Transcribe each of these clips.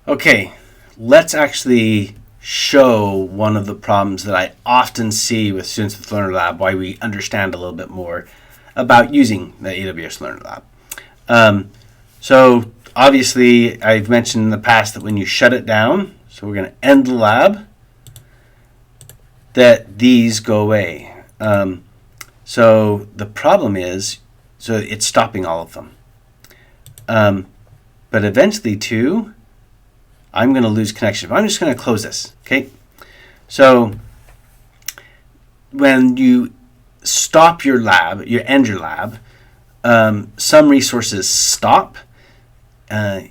Okay, let's actually show one of the problems that I often see with students with Lerner Lab, why we understand a little bit more about using the AWS Lerner Lab. So obviously, I've mentioned in the past that when you shut it down, so we're going to end the lab, that these go away. So the problem is, so it's stopping all of them. But eventually, too, I'm going to lose connection. I'm just going to close this, okay? So when you stop your lab, you end your lab, some resources stop, and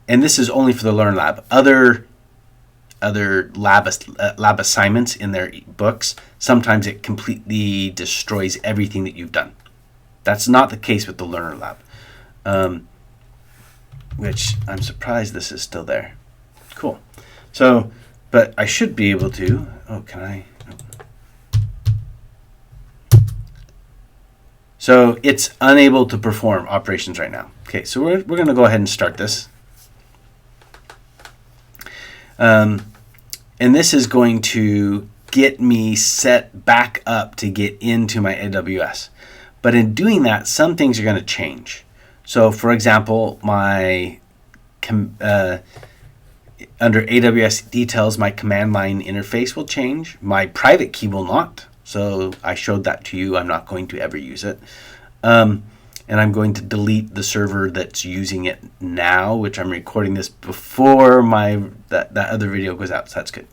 this is only for the Learn Lab. Other lab assignments in their books, sometimes it completely destroys everything that you've done. That's not the case with the Learner Lab, which I'm surprised this is still there. Cool. So, but I should be able to, can I? So it's unable to perform operations right now. Okay, so we're going to go ahead and start this. And this is going to get me set back up to get into my AWS. But in doing that, some things are going to change. So for example, my under AWS details, my command line interface will change. My private key will not. So I showed that to you. I'm not going to ever use it. And I'm going to delete the server that's using it now, which I'm recording this before that other video goes out. So that's good.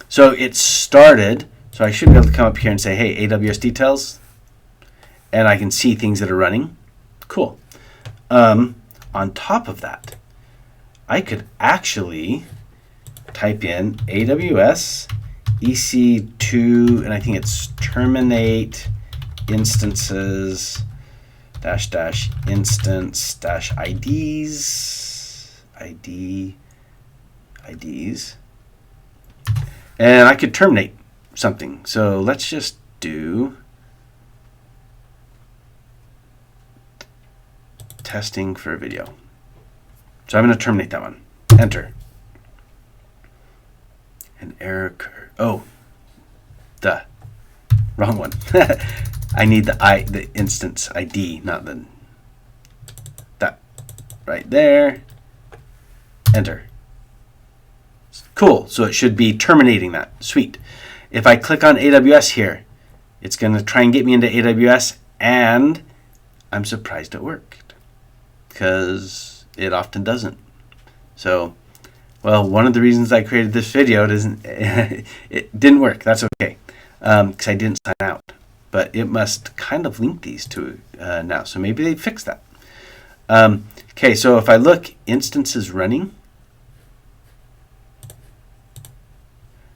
So it started. So I should be able to come up here and say, hey, AWS details. And I can see things that are running. Cool. On top of that, I could actually type in AWS ec2, and I think it's terminate instances -- instance -- IDs, and I could terminate something. So let's just do testing for a video. So I'm going to terminate that one. Enter. An error occurred. Oh, wrong one. I need the instance ID, not that right there. Enter. Cool. So it should be terminating that. Sweet. If I click on AWS here, it's going to try and get me into AWS, and I'm surprised it worked because it often doesn't. So, well, one of the reasons I created this video it didn't work. That's okay, because I didn't sign out. But it must kind of link these two now. So maybe they fixed that. Okay, so if I look, instances running.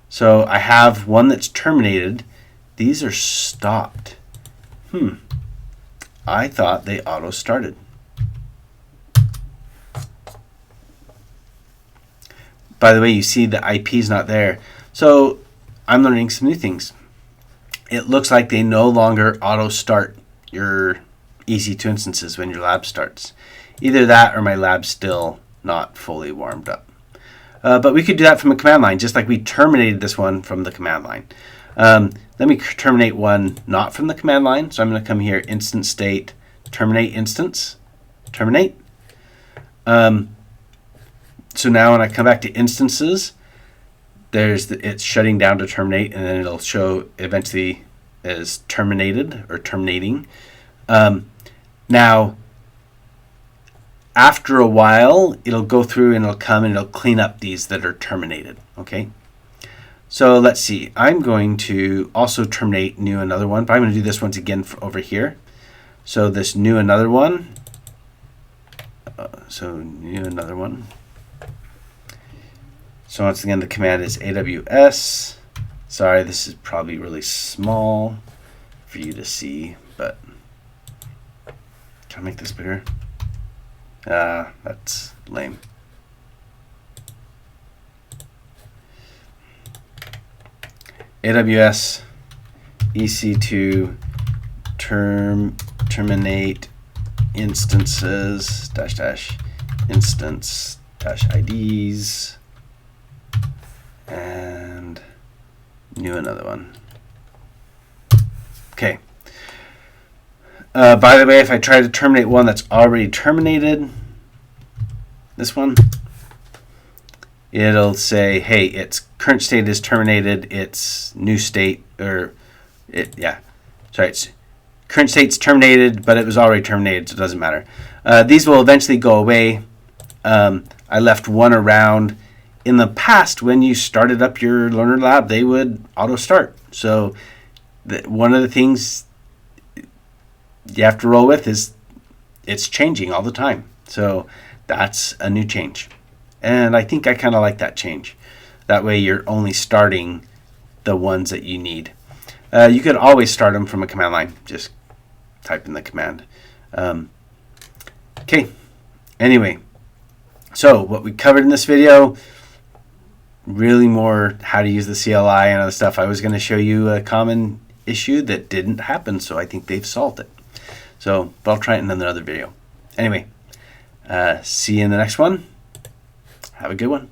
So I have one that's terminated. These are stopped. I thought they auto started. By the way, you see the IP is not there. So I'm learning some new things. It looks like they no longer auto start your EC2 instances when your lab starts. Either that or my lab's still not fully warmed up. But we could do that from a command line, just like we terminated this one from the command line. Let me terminate one not from the command line. So I'm going to come here, instance state, terminate instance, terminate. So now when I come back to instances, it's shutting down to terminate, and then it'll show eventually as terminated or terminating. Now, after a while, it'll go through and it'll come and it'll clean up these that are terminated. Okay. So let's see. I'm going to also terminate new another one, but I'm going to do this once again over here. So this new another one. So once again, the command is AWS. Sorry, this is probably really small for you to see, but can I make this bigger? That's lame. AWS ec2 terminate instances -- instance dash IDs, and new another one. Okay. By the way, if I try to terminate one that's already terminated, this one, it'll say, hey, its current state is terminated, its new state, its current state's terminated, but it was already terminated, so it doesn't matter. These will eventually go away. I left one around. In the past, when you started up your Lerner Lab, they would auto start. So one of the things you have to roll with is it's changing all the time. So that's a new change. And I think I kind of like that change. That way you're only starting the ones that you need. You could always start them from a command line. Just type in the command. Okay. Anyway, so what we covered in this video, really more how to use the CLI and other stuff. I was going to show you a common issue that didn't happen, so I think they've solved it. So, but I'll try it in another video. Anyway, see you in the next one. Have a good one.